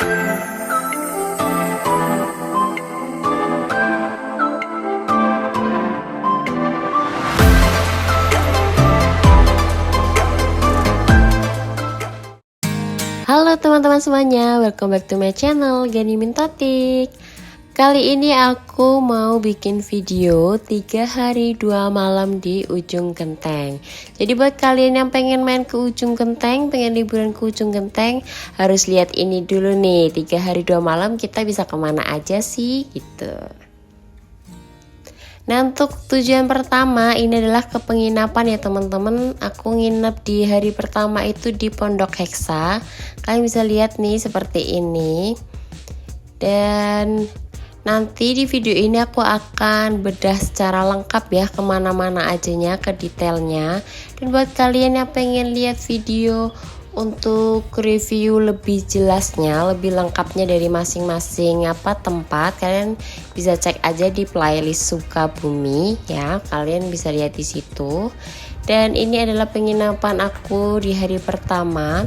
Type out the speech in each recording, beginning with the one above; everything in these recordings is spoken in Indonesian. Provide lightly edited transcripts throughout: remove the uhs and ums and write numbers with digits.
Halo teman-teman semuanya, welcome back to my channel Gani Mintotik. Kali ini aku mau bikin video 3 hari 2 malam di Ujung Genteng. Jadi buat kalian yang pengen main ke Ujung Genteng, pengen liburan ke Ujung Genteng, harus lihat ini dulu nih, 3 hari 2 malam kita bisa kemana aja sih gitu. Nah, untuk tujuan pertama ini adalah ke penginapan ya teman-teman. Aku nginep di hari pertama itu di Pondok Heksa. Kalian bisa lihat nih seperti ini. Dan nanti di video ini aku akan bedah secara lengkap ya kemana-mana ajanya, ke detailnya. Dan buat kalian yang pengen lihat video untuk review lebih jelasnya, lebih lengkapnya dari masing-masing tempat, kalian bisa cek aja di playlist Sukabumi ya. Kalian bisa lihat di situ. Dan ini adalah penginapan aku di hari pertama.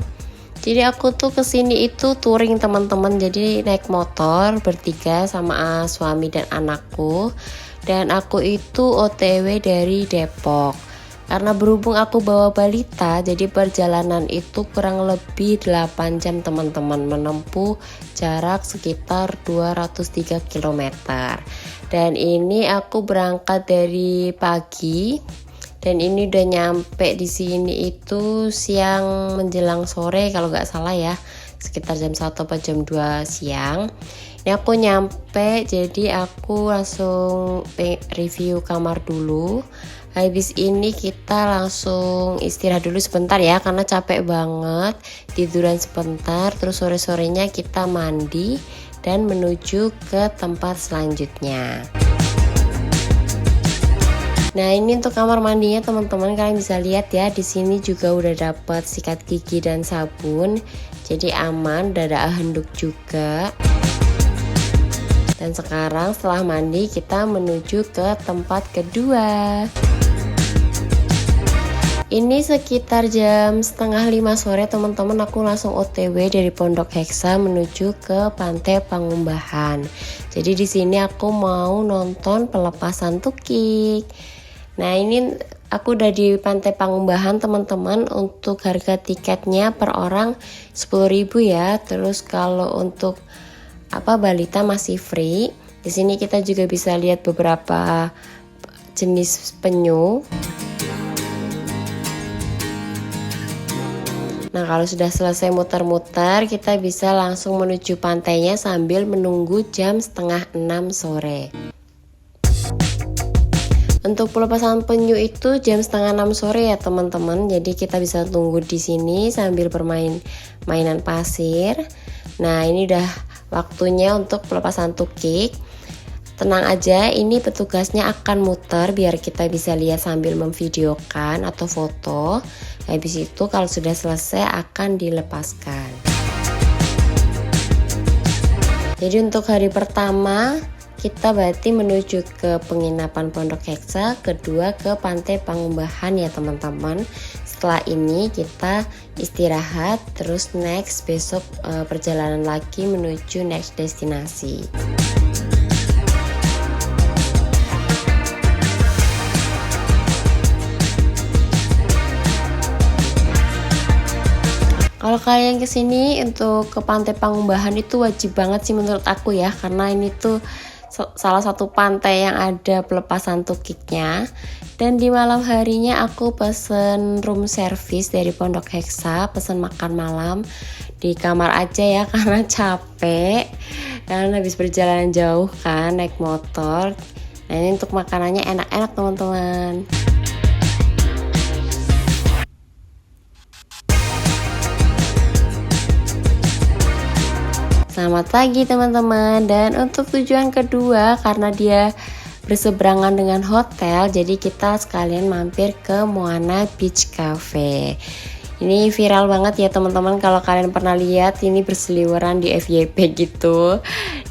Jadi aku tuh kesini itu touring teman-teman. Jadi naik motor bertiga sama suami dan anakku. Dan aku itu OTW dari Depok. Karena berhubung aku bawa balita, jadi perjalanan itu kurang lebih 8 jam teman-teman, menempuh jarak sekitar 203 km. Dan ini aku berangkat dari pagi, dan ini udah nyampe di sini itu siang menjelang sore kalau nggak salah ya, sekitar jam 1 atau jam 2 siang. Ini aku nyampe, jadi aku langsung review kamar dulu. Habis ini kita langsung istirahat dulu sebentar ya, karena capek banget, tiduran sebentar, terus sore-sorenya kita mandi dan menuju ke tempat selanjutnya. Nah, ini untuk kamar mandinya teman-teman, kalian bisa lihat ya, di sini juga udah dapat sikat gigi dan sabun, jadi aman, udah ada handuk juga. Dan sekarang setelah mandi kita menuju ke tempat kedua. Ini sekitar jam setengah 5 sore teman-teman, aku langsung OTW dari Pondok Heksa menuju ke Pantai Pangumbahan. Jadi di sini aku mau nonton pelepasan tukik. Nah, ini aku udah di Pantai Pangumbahan teman-teman. Untuk harga tiketnya per orang 10.000 ya. Terus kalau untuk balita masih free. Di sini kita juga bisa lihat beberapa jenis penyu. Nah, kalau sudah selesai muter-muter, kita bisa langsung menuju pantainya sambil menunggu jam setengah 6 sore. Untuk pelepasan penyu itu jam setengah 6 sore ya teman-teman. Jadi kita bisa tunggu di sini sambil bermain mainan pasir. Nah, ini udah waktunya untuk pelepasan tukik. Tenang aja, ini petugasnya akan muter biar kita bisa lihat sambil memvideokan atau foto. Habis itu kalau sudah selesai akan dilepaskan. Jadi untuk hari pertama kita berarti menuju ke penginapan Pondok Heksa, kedua ke Pantai Pangumbahan ya teman-teman. Setelah ini kita istirahat, terus next besok perjalanan lagi menuju next destinasi. Kalau kalian kesini untuk ke Pantai Pangumbahan itu wajib banget sih menurut aku ya, karena ini tuh salah satu pantai yang ada pelepasan tukiknya. Dan di malam harinya aku pesen room service dari Pondok Heksa, pesen makan malam di kamar aja ya karena capek, karena habis perjalanan jauh kan naik motor. Nah, ini untuk makanannya enak-enak teman-teman. Selamat pagi teman-teman. Dan untuk tujuan kedua, karena dia berseberangan dengan hotel, jadi kita sekalian mampir ke Moana Beach Cafe. Ini viral banget ya teman-teman, kalau kalian pernah lihat ini berseliweran di FYP gitu.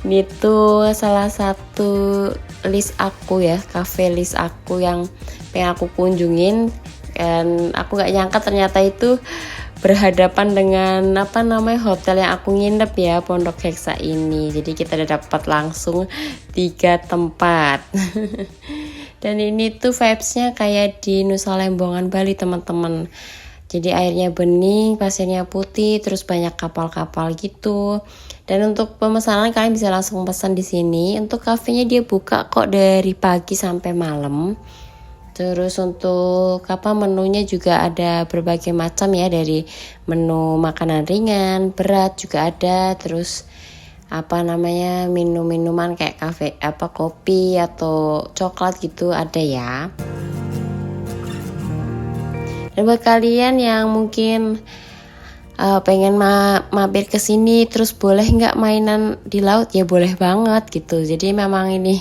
Ini tuh salah satu list aku ya, cafe list aku yang pengen aku kunjungin. Dan aku gak nyangka ternyata itu berhadapan dengan hotel yang aku nginep ya, Pondok Heksa ini. Jadi kita udah dapat langsung 3 tempat. Dan ini tuh vibesnya kayak di Nusa Lembongan Bali teman-teman. Jadi airnya bening, pasirnya putih, terus banyak kapal-kapal gitu. Dan untuk pemesanan kalian bisa langsung pesan di sini. Untuk kafenya dia buka kok dari pagi sampai malam. Terus untuk menunya juga ada berbagai macam ya, dari menu makanan ringan, berat juga ada. Terus minum-minuman kayak kopi atau coklat gitu ada ya. Dan buat kalian yang mungkin pengen mampir ke sini, terus boleh nggak mainan di laut, ya boleh banget gitu. Jadi memang ini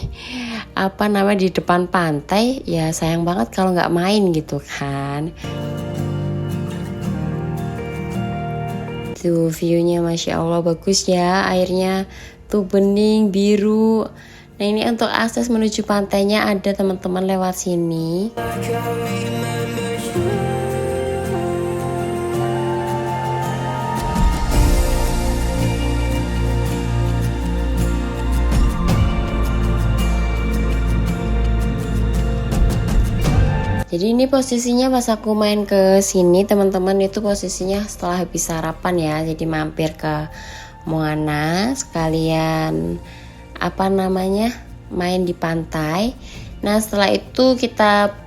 di depan pantai, ya sayang banget kalau nggak main gitu kan. Tuh viewnya Masya Allah bagus ya, airnya tuh bening biru. Nah ini untuk akses menuju pantainya ada teman-teman lewat sini. Jadi ini posisinya pas aku main ke sini teman-teman, itu posisinya setelah habis sarapan ya. Jadi mampir ke Moana sekalian main di pantai. Nah setelah itu kita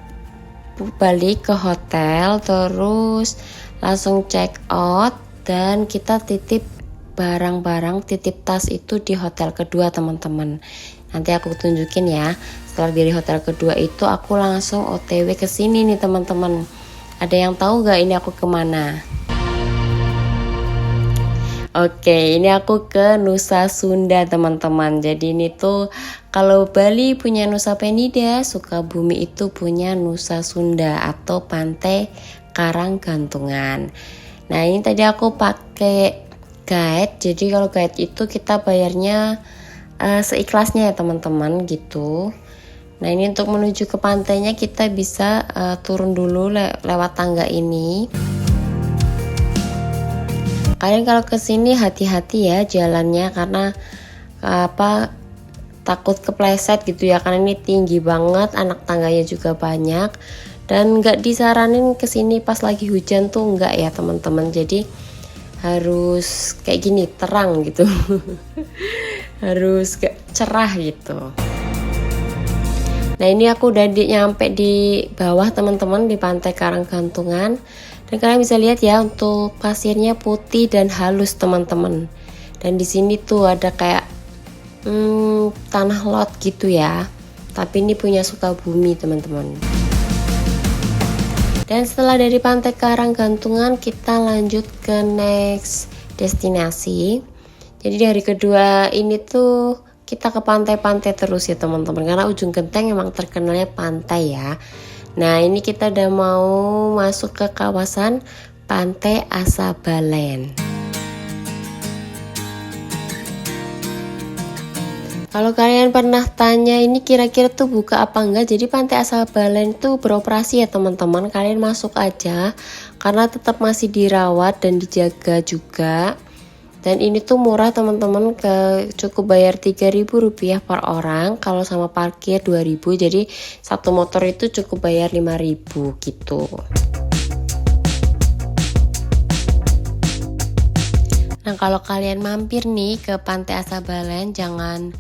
balik ke hotel, terus langsung check out dan kita titip barang-barang, titip tas itu di hotel kedua teman-teman. Nanti aku tunjukin ya. Setelah dari hotel kedua itu aku langsung OTW ke sini nih teman-teman. Ada yang tahu gak ini aku kemana? Oke, ini aku ke Nusa Sunda teman-teman. Jadi ini tuh kalau Bali punya Nusa Penida, Sukabumi itu punya Nusa Sunda atau Pantai Karanggantungan. Nah ini tadi aku pakai guide. Jadi kalau guide itu kita bayarnya seikhlasnya ya teman-teman gitu. Nah ini untuk menuju ke pantainya kita bisa turun dulu lewat tangga ini. Kalian kalau kesini hati-hati ya jalannya, karena takut kepleset gitu ya, karena ini tinggi banget, anak tangganya juga banyak. Dan nggak disaranin kesini pas lagi hujan tuh nggak ya teman-teman. Jadi harus kayak gini terang gitu. Harus cerah gitu. Nah ini aku udah nyampe di bawah teman-teman, di Pantai Karanggantungan. Dan kalian bisa lihat ya, untuk pasirnya putih dan halus teman-teman. Dan di sini tuh ada kayak tanah lot gitu ya. Tapi ini punya Sukabumi teman-teman. Dan setelah dari Pantai Karanggantungan kita lanjut ke next destinasi. Jadi dari kedua ini tuh kita ke pantai-pantai terus ya teman-teman, karena Ujung Genteng memang terkenalnya pantai ya. Nah ini kita udah mau masuk ke kawasan Pantai Asabaleen. Kalau kalian pernah tanya ini kira-kira tuh buka apa enggak, jadi Pantai Asabaleen tuh beroperasi ya teman-teman. Kalian masuk aja karena tetap masih dirawat dan dijaga juga. Dan ini tuh murah teman-teman, cukup bayar Rp3.000 per orang, kalau sama parkir 2.000. Jadi satu motor itu cukup bayar 5.000 gitu. Nah kalau kalian mampir nih ke Pantai Asabaleen, jangan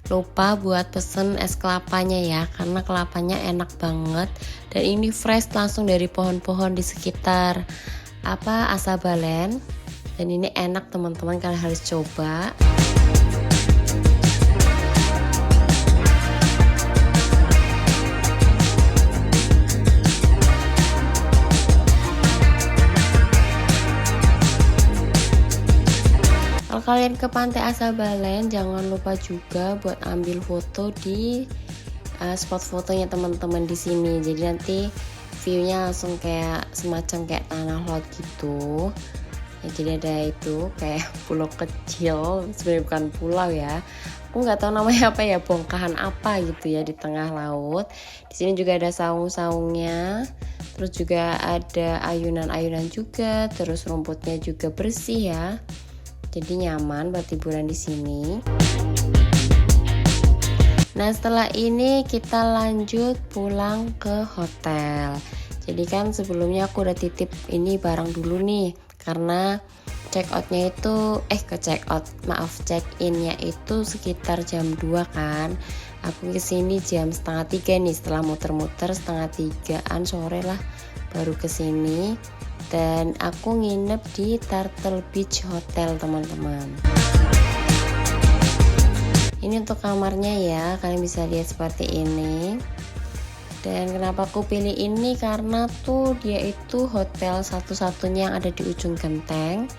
lupa buat pesen es kelapanya ya, karena kelapanya enak banget. Dan ini fresh langsung dari pohon-pohon di sekitar Asabaleen. Dan ini enak teman-teman, kalian harus coba. Kalau kalian ke Pantai Asabaleen, jangan lupa juga buat ambil foto di spot fotonya teman-teman di sini. Jadi nanti view-nya langsung kayak semacam kayak tanah laut gitu. Ya, jadi ada itu kayak pulau kecil, sebenarnya bukan pulau ya. Aku nggak tahu namanya apa ya, bongkahan apa gitu ya di tengah laut. Di sini juga ada saung-saungnya. Terus juga ada ayunan-ayunan juga, terus rumputnya juga bersih ya. Jadi nyaman buat liburan di sini. Nah, setelah ini kita lanjut pulang ke hotel. Jadi kan sebelumnya aku udah titip ini barang dulu nih, karena check innya itu sekitar jam 2 kan. Aku kesini jam setengah 3 nih, setelah muter-muter setengah 3-an sore lah baru kesini. Dan aku nginep di Turtle Beach Hotel teman-teman. Ini untuk kamarnya ya, kalian bisa lihat seperti ini. Dan kenapa aku pilih ini, karena tuh dia itu hotel satu-satunya yang ada di ujung genteng.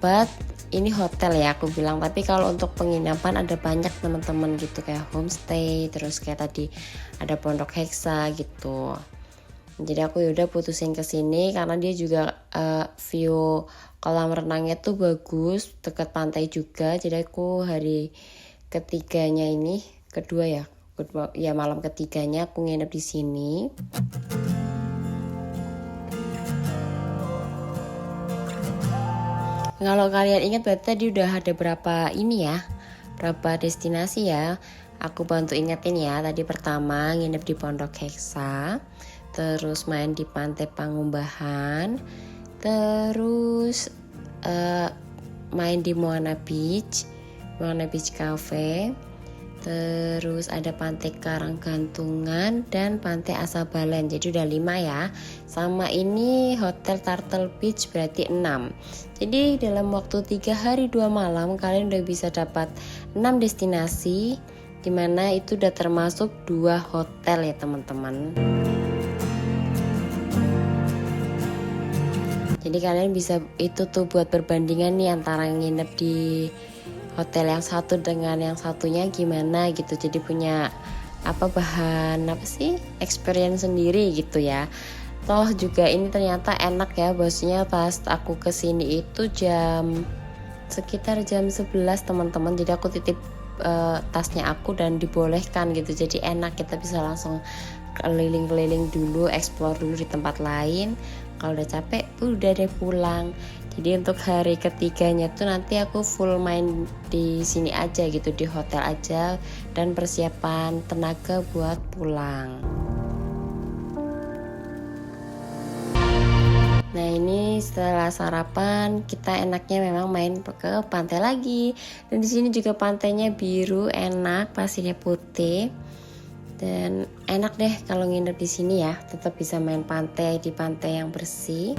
But ini hotel ya aku bilang, tapi kalau untuk penginapan ada banyak teman-teman gitu, kayak homestay, terus kayak tadi ada pondok Hexa gitu. Jadi aku yaudah putusin ke sini karena dia juga view kolam renangnya tuh bagus, dekat pantai juga. Jadi aku hari ketiganya ini, kedua malam ketiganya aku nginep di sini. Kalau kalian ingat berarti tadi udah ada berapa destinasi ya. Aku bantu ingetin ya. Tadi pertama nginep di Pondok Hexa, terus main di Pantai Pangumbahan, terus main di Moana Beach Cafe, terus ada Pantai Karanggantungan dan Pantai Asabalen. Jadi udah 5 ya. Sama ini Hotel Turtle Beach berarti 6. Jadi dalam waktu 3 hari 2 malam kalian udah bisa dapat 6 destinasi, dimana itu udah termasuk 2 hotel ya teman-teman. Jadi kalian bisa itu tuh buat perbandingan nih antara nginep di hotel yang satu dengan yang satunya gimana gitu. Jadi punya experience sendiri gitu ya. Toh juga ini ternyata enak ya bosnya. Pas aku kesini itu sekitar jam 11 teman-teman. Jadi aku titip tasnya aku dan dibolehkan gitu. Jadi enak, kita bisa langsung keliling-keliling dulu, explore dulu di tempat lain. Kalau udah capek udah deh pulang. Jadi untuk hari ketiganya tuh nanti aku full main di sini aja gitu, di hotel aja, dan persiapan tenaga buat pulang. Nah ini setelah sarapan kita enaknya memang main ke pantai lagi. Dan di sini juga pantainya biru, enak, pasirnya putih. Dan enak deh kalau nginep di sini ya, tetap bisa main pantai di pantai yang bersih.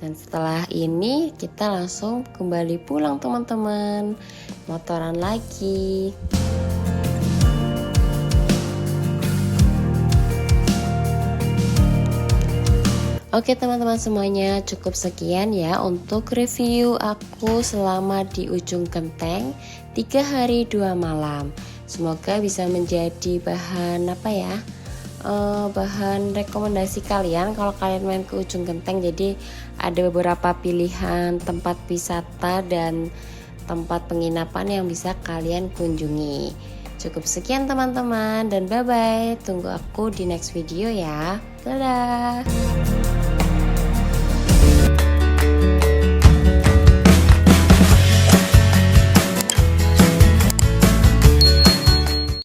Dan setelah ini kita langsung kembali pulang teman-teman, motoran lagi. Oke teman-teman semuanya, cukup sekian ya untuk review aku selama di ujung genteng 3 hari 2 malam. Semoga bisa menjadi bahan bahan rekomendasi kalian kalau kalian main ke ujung genteng. Jadi ada beberapa pilihan tempat wisata dan tempat penginapan yang bisa kalian kunjungi. Cukup sekian teman-teman, dan bye bye. Tunggu aku di next video ya. Dadah.